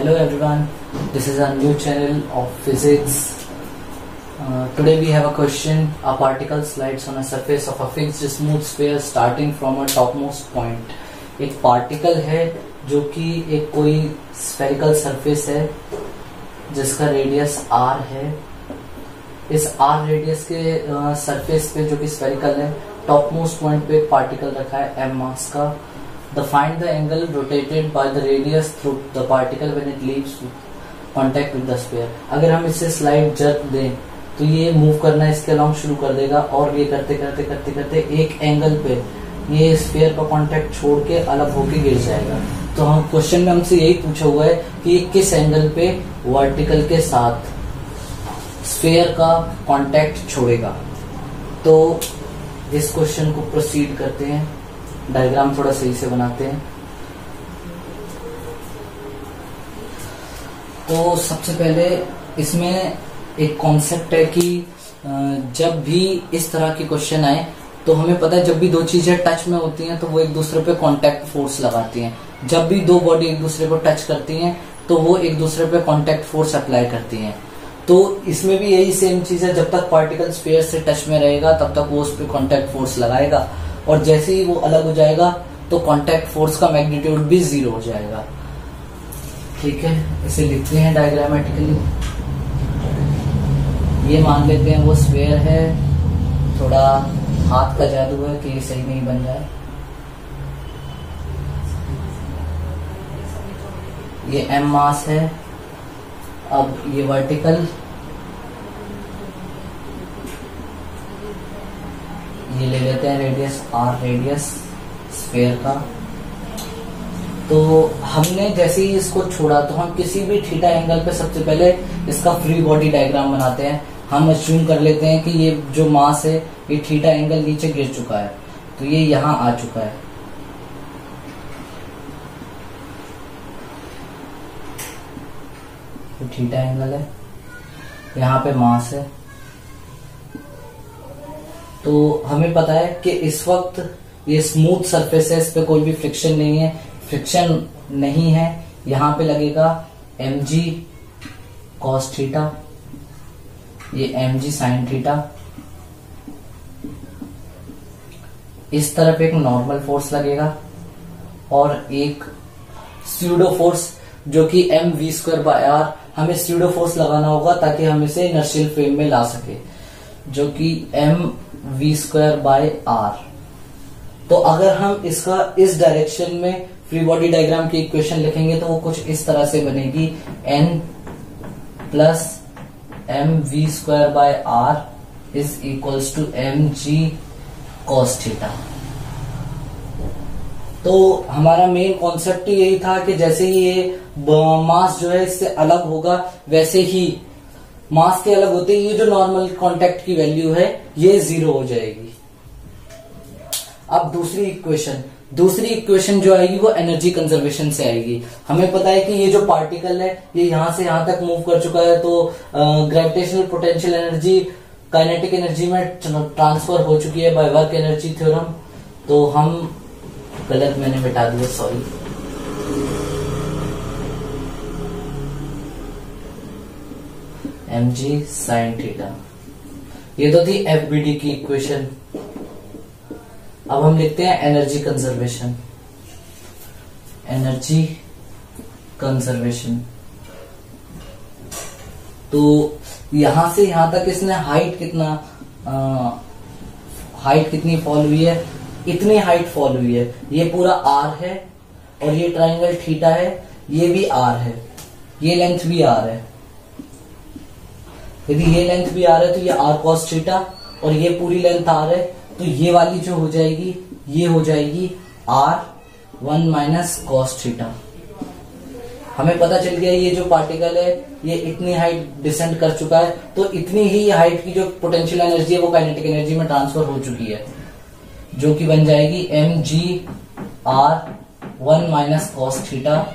Hello everyone, this is a new channel of physics. Today we have a question. A particle slides on a surface of a fixed smooth sphere starting from a topmost point. एक particle है जो कि एक कोई spherical surface है जिसका radius r है. इस r रेडियस के सरफेस पे जो कि स्फेरिकल है, टॉप मोस्ट पॉइंट पे एक पार्टिकल रखा है m मास का. Find the angle rotated by the radius through the particle when it leaves contact with the sphere. अगर हम इसे स्लाइड जर्क दें तो ये मूव करना इसके अलोंग शुरू कर देगा और ये करते करते करते करते एक एंगल पे ये स्फीयर का कांटेक्ट छोड़ के अलग होके गिर जाएगा. तो हम क्वेश्चन में हमसे यही पूछा हुआ है कि ये किस एंगल पे वर्टिकल के साथ स्फीयर का कांटेक्ट छोड़ेगा. तो इस क्वेश्चन को प्रोसीड करते हैं. डायग्राम थोड़ा सही से बनाते हैं. तो सबसे पहले इसमें एक कॉन्सेप्ट है कि जब भी इस तरह के क्वेश्चन आए तो हमें पता है जब भी दो चीजें टच में होती हैं तो वो एक दूसरे पे कांटेक्ट फोर्स लगाती हैं. जब भी दो बॉडी एक दूसरे को टच करती हैं तो वो एक दूसरे पे कांटेक्ट फोर्स अप्लाई करती हैं. तो इसमें भी यही सेम चीज है. जब तक पार्टिकल स्फीयर से टच में रहेगा तब तक वो उस पर कांटेक्ट फोर्स लगाएगा और जैसे ही वो अलग हो जाएगा तो कांटेक्ट फोर्स का मैग्नीट्यूड भी जीरो हो जाएगा. ठीक है, इसे लिखते हैं डायग्रामेटिकली. ये मान लेते हैं वो स्फीयर है. थोड़ा हाथ का जादू है कि ये सही नहीं बन जाए. ये m मास है. अब ये वर्टिकल, ये ले लेते हैं रेडियस r, रेडियस स्फीयर का. तो हमने जैसे ही इसको छोड़ा तो हम किसी भी थीटा एंगल पे सबसे पहले इसका फ्री बॉडी डायग्राम बनाते हैं. हम अस्यूम कर लेते हैं कि ये जो मास है ये थीटा एंगल नीचे गिर चुका है तो ये यहां आ चुका है. तो थीटा एंगल है, यहाँ पे मास है. तो हमें पता है कि इस वक्त ये स्मूथ सरफेस है, इस पे कोई भी फ्रिक्शन नहीं है. फ्रिक्शन नहीं है, यहां पे लगेगा mg cos थीटा, ये mg sin थीटा. इस तरफ एक नॉर्मल फोर्स लगेगा और एक स्यूडो फोर्स जो कि mv²/r. हमें स्यूडो फोर्स लगाना होगा ताकि हम इसे इनर्शियल फ्रेम में ला सके, जो कि mv²/r. तो अगर हम इसका इस डायरेक्शन में फ्री बॉडी डायग्राम की इक्वेशन लिखेंगे तो वो कुछ इस तरह से बनेगी. n plus mv²/r is equals to mg cos theta. तो हमारा मेन कॉन्सेप्ट यही था कि जैसे ही ये मास जो है इससे अलग होगा वैसे ही मास के अलग होते ही ये जो नॉर्मल कांटेक्ट की वैल्यू है ये जीरो हो जाएगी. अब दूसरी इक्वेशन जो आएगी वो एनर्जी कंजर्वेशन से आएगी. हमें पता है कि ये जो पार्टिकल है ये यहां से यहां तक मूव कर चुका है तो gravitational potential energy kinetic energy में ट्रांसफर हो चुकी है बाय वर्क एनर्जी थ्योरम. तो हम गलत मैंने मिटा दिया, सॉरी. mg sin थीटा, ये तो थी FBD की इक्वेशन. अब हम लिखते हैं एनर्जी कंजर्वेशन. तो यहां से यहां तक इसने हाइट कितनी फॉल हुई है, इतनी हाइट फॉल हुई है. ये पूरा r है और ये ट्राइंगल थीटा है, ये भी r है, ये लेंथ भी r है. यदि ये लेंथ भी r है तो ये r cos थीटा और ये पूरी लेंथ r है तो ये वाली जो हो जाएगी ये हो जाएगी r1 माइनस cos थीटा. हमें पता चल गया ये जो पार्टिकल है ये इतनी हाइट डिसेंड कर चुका है तो इतनी ही हाइट की जो पोटेंशियल एनर्जी है वो काइनेटिक एनर्जी में ट्रांसफर हो चुकी है, जो कि बन जाएगी mg r1 minus cos theta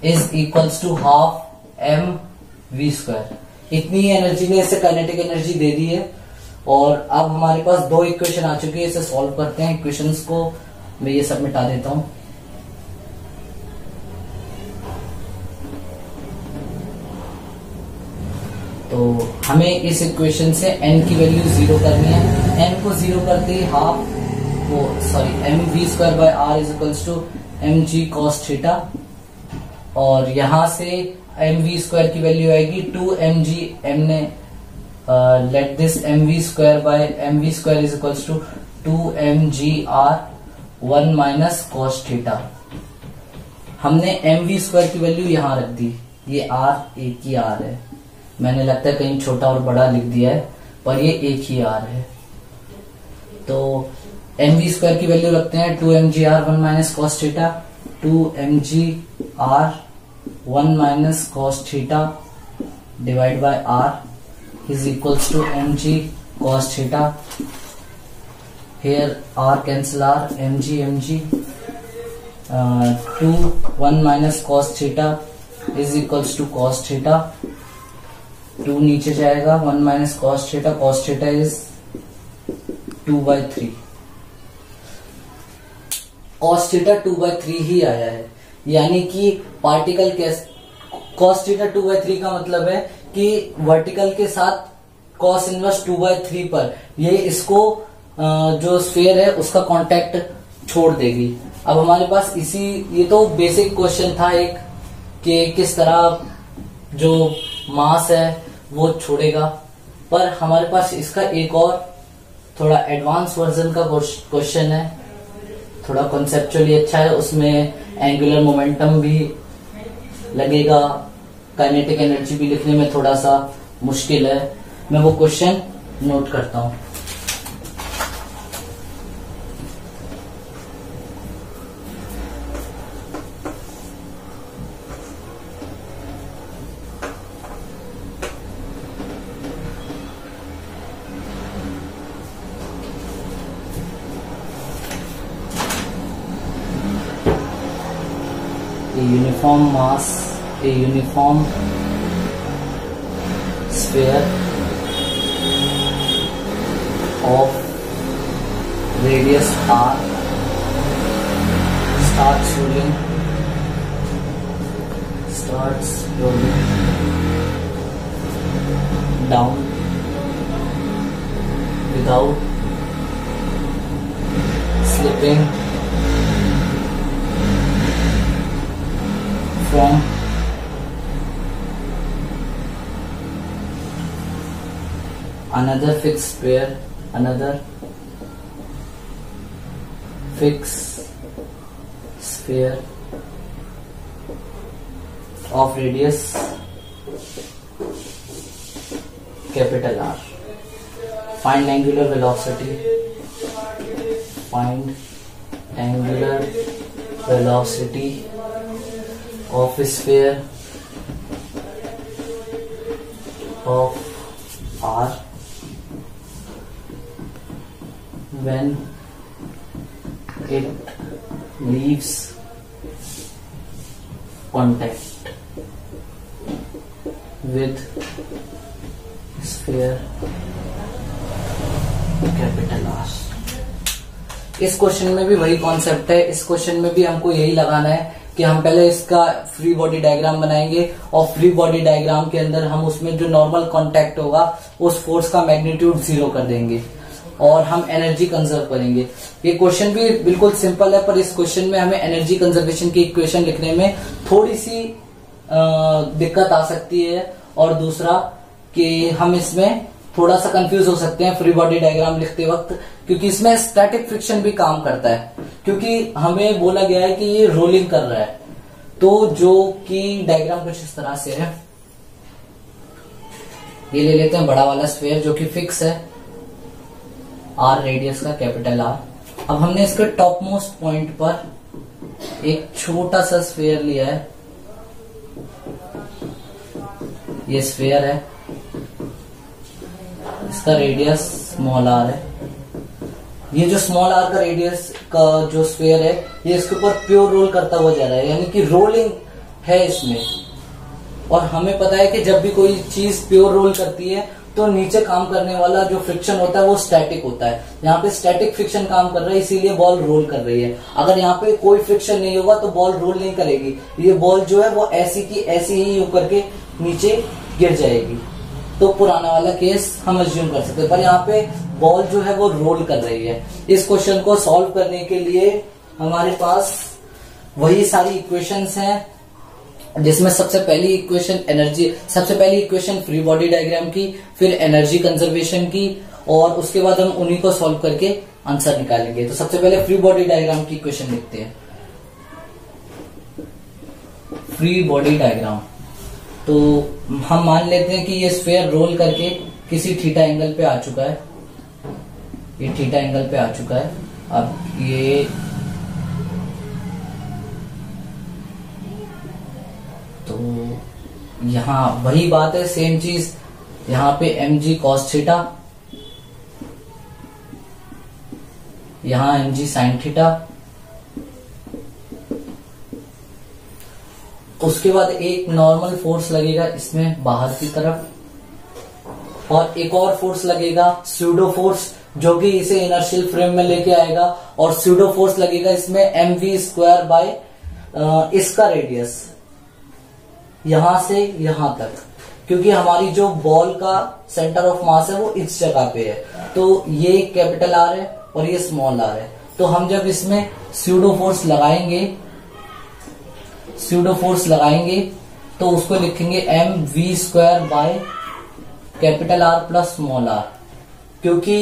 is equals to half mv². इतनी ही एनर्जी ने इसे काइनेटिक एनर्जी दे दी है. और अब हमारे पास दो इक्वेशन आ चुकी है, इसे सॉल्व करते हैं. इक्वेशंस को मैं ये सब मिटा देता हूं. तो हमें इस इक्वेशन से n की वैल्यू 0 करनी है। n को 0 करते ही mv²/r is equals to mg cos theta, और यहां से mv² की वैल्यू आएगी 2mg। हमने let this mv² is equals to 2mgr 1 minus cos theta. हमने mv² की वैल्यू यहां रख दी, ये r एक ही r है, मैंने लगता है कहीं छोटा और बड़ा लिख दिया है, पर ये एक ही r है। तो mv² की वैल्यू रखते हैं 2mgr 1 minus cos theta, 2mgr 1 minus cos theta divide by r is equals to mg cos theta. Here r cancel r, mg 2 1 minus cos theta is equals to cos theta. 2 नीचे जाएगा, 1 minus cos theta is 2/3। cos theta 2/3 ही आया है, यानी कि particle के cos theta 2/3 का मतलब है कि वर्टिकल के साथ cos इनवर्स 2/3 पर ये इसको जो स्फीयर है उसका कांटेक्ट छोड़ देगी। अब हमारे पास ये तो बेसिक क्वेश्चन था एक, कि किस तरह जो मास है वो छोड़ेगा, पर हमारे पास इसका एक और थोड़ा एडवांस वर्जन का क्वेश्चन है, थोड़ा कॉन्सेप्चुअली अच्छा है, उसमें एंगुलर मोमेंटम भी लगेगा, काइनेटिक एनर्जी भी लिखने में थोड़ा सा मुश्किल है। मैं वो क्वेश्चन नोट करता हूं। Uniform mass, a uniform sphere of radius r starts rolling down without slipping from another fixed sphere of radius capital R. Find angular velocity. Find angular velocity of a sphere of R when it leaves contact with sphere capital R. इस question में भी वही concept है, इस question में भी हमको यही लगाना है कि हम पहले इसका फ्री बॉडी डायग्राम बनाएंगे और फ्री बॉडी डायग्राम के अंदर हम उसमें जो नॉर्मल कांटेक्ट होगा उस फोर्स का मैग्नीट्यूड 0 कर देंगे और हम एनर्जी कंजर्व करेंगे। ये क्वेश्चन भी बिल्कुल सिंपल है, पर इस क्वेश्चन में हमें एनर्जी कंजर्वेशन की इक्वेशन लिखने में थोड़ी सी दिक्कत आ सकती है, और दूसरा कि हम इसमें थोड़ा सा कंफ्यूज हो सकते हैं फ्री बॉडी डायग्राम लिखते वक्त, क्योंकि इसमें स्टैटिक फ्रिक्शन भी काम करता है, क्योंकि हमें बोला गया है कि ये रोलिंग कर रहा है। तो जो कि डायग्राम कुछ इस तरह से है, ये ले लेते हैं बड़ा वाला स्फीयर जो कि फिक्स है, आर रेडियस का, कैपिटल आर। अब हमने इसके टॉप मोस्ट पॉइंट पर एक छोटा सा स्फीयर लिया है, ये स्फीयर है, इसका रेडियस स्मॉल आर है। ये जो स्मॉल आर का रेडियस का जो स्फीयर है, ये इसके ऊपर प्योर रोल करता हुआ जा रहा है, यानी कि रोलिंग है इसमें। और हमें पता है कि जब भी कोई चीज प्योर रोल करती है तो नीचे काम करने वाला जो फ्रिक्शन होता है वो स्टैटिक होता है। यहाँ पे स्टैटिक फ्रिक्शन काम कर रहा है, इसीलिए बॉल रोल कर रही है। अगर यहाँ पे कोई फ्रिक्शन नहीं होगा तो बॉल रोल नहीं करेगी, ये बॉल जो है वो ऐसी की ऐसी ही होकर के नीचे गिर जाएगी। तो पुराना वाला केस हम अज्यूम कर सकते हैं। पर यहाँ पे बॉल जो है वो रोल कर रही है। इस क्वेश्चन को सॉल्व करने के लिए हमारे पास वही सारी इक्वेशंस हैं जिसमें सबसे पहली इक्वेशन फ्री बॉडी डायग्राम की, फिर एनर्जी कंजर्वेशन की, और उसके बाद हम उन्हीं को सॉल्व करके आंसर निकालेंगे। तो सबसे पहले फ्री बॉडी डायग्राम की इक्वेशन लिखते हैं। फ्री बॉडी डायग्राम, तो हम मान लेते हैं कि ये स्फीयर रोल करके किसी थीटा एंगल पे आ चुका है। ये थीटा एंगल पे आ चुका है। अब ये तो यहां वही बात है, सेम चीज यहां पे mg cos थीटा, यहां mg sin थीटा। उसके बाद एक नॉर्मल फोर्स लगेगा इसमें बाहर की तरफ, और एक और फोर्स लगेगा स्यूडो फोर्स जो कि इसे इनर्शियल फ्रेम में लेके आएगा, और स्यूडो फोर्स लगेगा इसमें mv² बाय इसका रेडियस यहां से यहां तक, क्योंकि हमारी जो बॉल का सेंटर ऑफ मास है वो इस जगह पे है। तो ये कैपिटल आर है और ये स्मॉल आर है। तो हम जब इसमें स्यूडो फोर्स लगाएंगे तो उसको लिखेंगे mv² by capital R plus small r, क्योंकि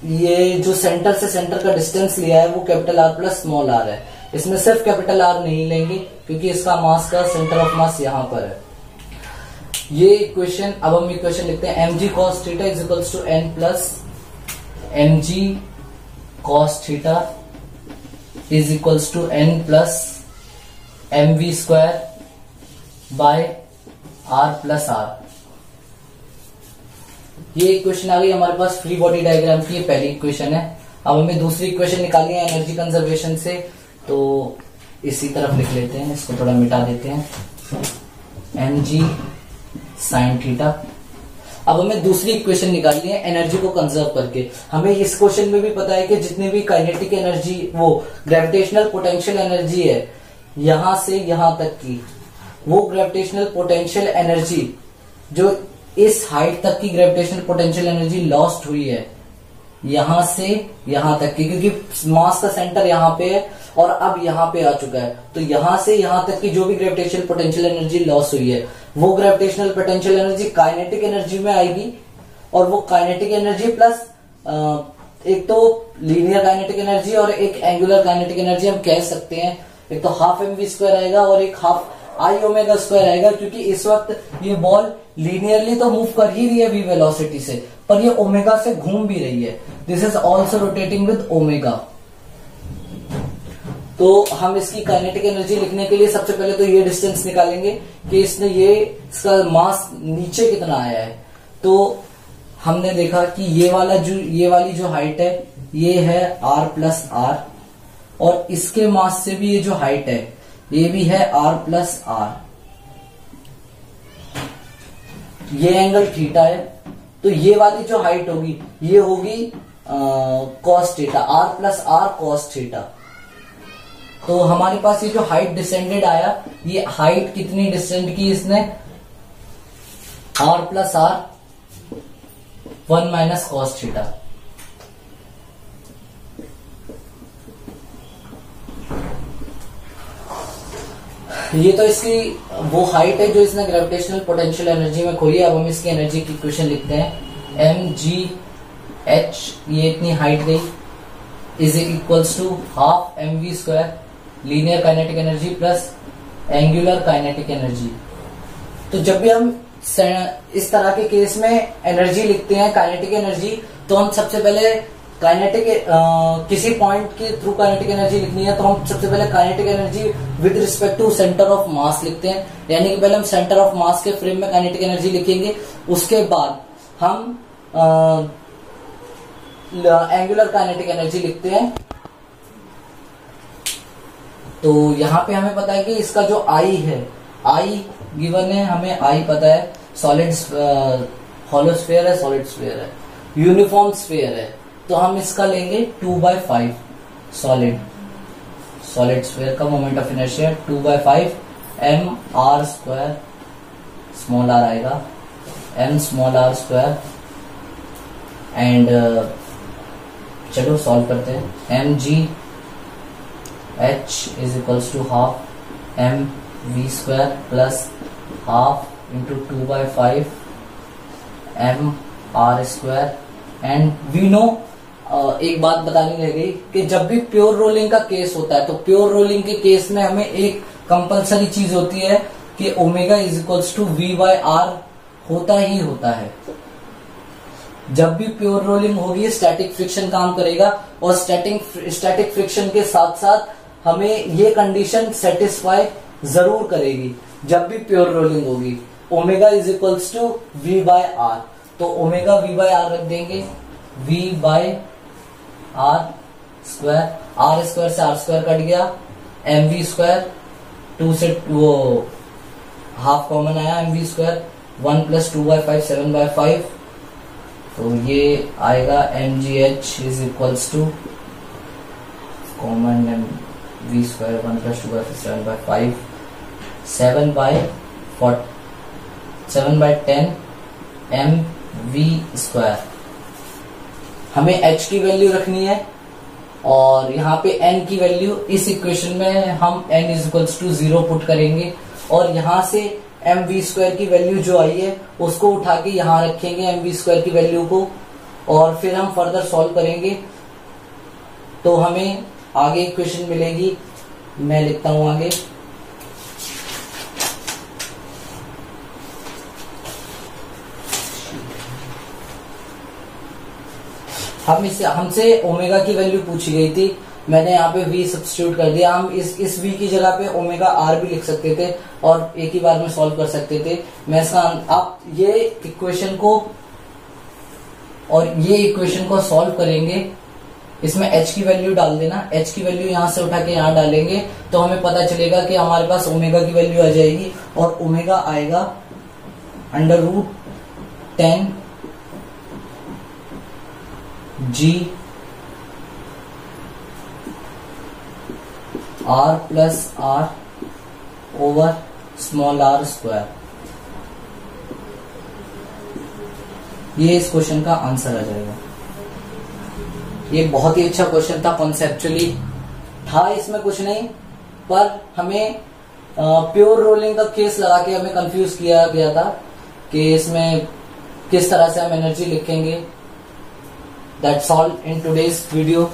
ये जो सेंटर से सेंटर का डिस्टेंस लिया है वो capital R plus small r है। इसमें सिर्फ कैपिटल आर नहीं लेंगे क्योंकि इसका मास का सेंटर ऑफ मास यहां पर है। ये इक्वेशन, अब हम इक्वेशन लिखते हैं mg cos theta is equals to n plus mg cos theta is equals to n plus mv² by r plus r। ये इक्वेशन आ गई हमारे पास फ्री बॉडी डायग्राम की, ये पहली इक्वेशन है। अब हमें दूसरी इक्वेशन निकालनी है एनर्जी कंजर्वेशन से, तो इसी तरफ लिख लेते हैं, इसको थोड़ा मिटा देते हैं, mg sin थीटा। अब हमें दूसरी इक्वेशन निकालनी है एनर्जी को कंजर्व करके। हमें इस क्वेश्चन में भी पता है कि जितनी भी काइनेटिक एनर्जी, वो ग्रेविटेशनल पोटेंशियल एनर्जी है यहां से यहां तक की, वो ग्रेविटेशनल पोटेंशियल एनर्जी जो इस हाइट तक की ग्रेविटेशनल पोटेंशियल एनर्जी लॉस्ट हुई है यहां से यहां तक की, क्योंकि मास का सेंटर यहां पे है और अब यहां पे आ चुका है। तो यहां से यहां तक की जो भी ग्रेविटेशनल पोटेंशियल एनर्जी लॉस हुई है वो gravitational potential energy kinetic energy में आएगी, और वो काइनेटिक एनर्जी प्लस एक तो लीनियर काइनेटिक एनर्जी और एक एंगुलर काइनेटिक एनर्जी हम कह सकते हैं। एक तो हाफ mv² आएगा और एक हाफ i⍵² आएगा, क्योंकि इस वक्त ये बॉल लीनियरली तो मूव कर ही रही है v वेलोसिटी से, पर ये ओमेगा से घूम भी रही है। This is also rotating with omega. तो हम इसकी काइनेटिक एनर्जी लिखने के लिए सबसे पहले तो ये डिस्टेंस निकालेंगे कि इसका मास नीचे कितना आया है। तो हमने देखा कि ये वाली जो हाइट है ये है r प्लस आर, और इसके मास से भी ये जो हाइट है ये भी है r प्लस आर। ये एंगल थीटा है, तो ये वाली जो हाइट होगी ये होगी cos theta, r plus R cos theta. तो हमारे पास ये जो हाइट डिसेंडेड आया, ये हाइट कितनी डिसेंड की इसने, r plus R 1 minus cos theta. ये तो इसकी वो हाइट है जो इसने ग्रेविटेशनल पोटेंशियल एनर्जी में खोई है। अब हम इसकी एनर्जी की इक्वेशन लिखते हैं, mgh, ये इतनी हाइट गई, is equals to half mv² linear kinetic energy plus angular kinetic energy. तो जब भी हम इस तरह के केस में एनर्जी लिखते हैं, काइनेटिक एनर्जी, तो हम सबसे पहले किसी पॉइंट के थ्रू काइनेटिक एनर्जी लिखनी है तो हम सबसे पहले kinetic energy with respect to centre of mass लिखते हैं। यानी कि पहले हम सेंटर ऑफ मास के फ्रेम में काइनेटिक एनर्जी लिखेंगे, उसके बाद हम एंगुलर काइनेटिक एनर्जी लिखते हैं। तो यहां पे हमें पता है कि इसका जो आई है, आई गिवन है, हमें आई पता है, सॉलिड हॉलो स्फीयर है, सॉलिड स्फीयर है, यूनिफॉर्म स्फीयर है, तो हम इसका लेंगे 2/5 सॉलिड स्फीयर का moment of inertia 2/5 mr² small R आएगा m small r square and चलो सॉल्व करते हैं। M G H is equals to half M V square plus half into 2/5 M R square and we know. एक बात बतानी रह गई कि जब भी प्योर रोलिंग का केस होता है तो प्योर रोलिंग के केस में हमें एक कंपलसरी चीज होती है कि omega is equals to V by R होता ही होता है। जब भी प्योर रोलिंग होगी स्टैटिक फ्रिक्शन काम करेगा और स्टैटिक फ्रिक्शन के साथ साथ हमें ये कंडीशन सेटिस्फाई जरूर करेगी जब भी प्योर रोलिंग होगी। Omega is equals to V by R, तो ओमेगा वी बाय आर रख देंगे, V by R square, R square से आर स्क्वायर कट गया, एम वी स्क्वायर 2 से वो हाफ कॉमन आया, एम वी स्क्वायर 1 प्लस 2/5 7/5, तो ये आएगा M G H is equals to common M V square 1 plus 2/5 7/5 7/10 M V square. हमें h की वैल्यू रखनी है और यहाँ पे n की वैल्यू इस इक्वेशन में हम n is equals to 0 put करेंगे और यहाँ से एम वी स्क्वायर की वैल्यू जो आई है उसको उठा के यहाँ रखेंगे एम वी स्क्वायर की वैल्यू को और फिर हम फर्दर सॉल्व करेंगे तो हमें आगे इक्वेशन मिलेगी। मैं लिखता हूं आगे, हमसे ओमेगा की वैल्यू पूछी गई थी, मैंने यहाँ पे v सब्स्टिट्यूट कर दिया। हम इस v की जगह पे ओमेगा r भी लिख सकते थे और एक ही बार में सॉल्व कर सकते थे। मैं इसका आप ये इक्वेशन को सॉल्व करेंगे, इसमें h की वैल्यू डाल देना, h की वैल्यू यहाँ से उठा के यहाँ डालेंगे तो हमें पता चलेगा कि हमारे पास ओमेगा की वैल्यू आ जाएगी और ओमेगा आएगा √10 जी r plus r over small r square. ये इस क्वेश्चन का आंसर आ जाएगा। ये बहुत ही अच्छा क्वेश्चन था, कॉन्सेप्चुअली था, इसमें कुछ नहीं, पर हमें प्योर रोलिंग का केस लगा के हमें कंफ्यूज किया गया था कि इसमें किस तरह से हम एनर्जी लिखेंगे। That's all in today's video.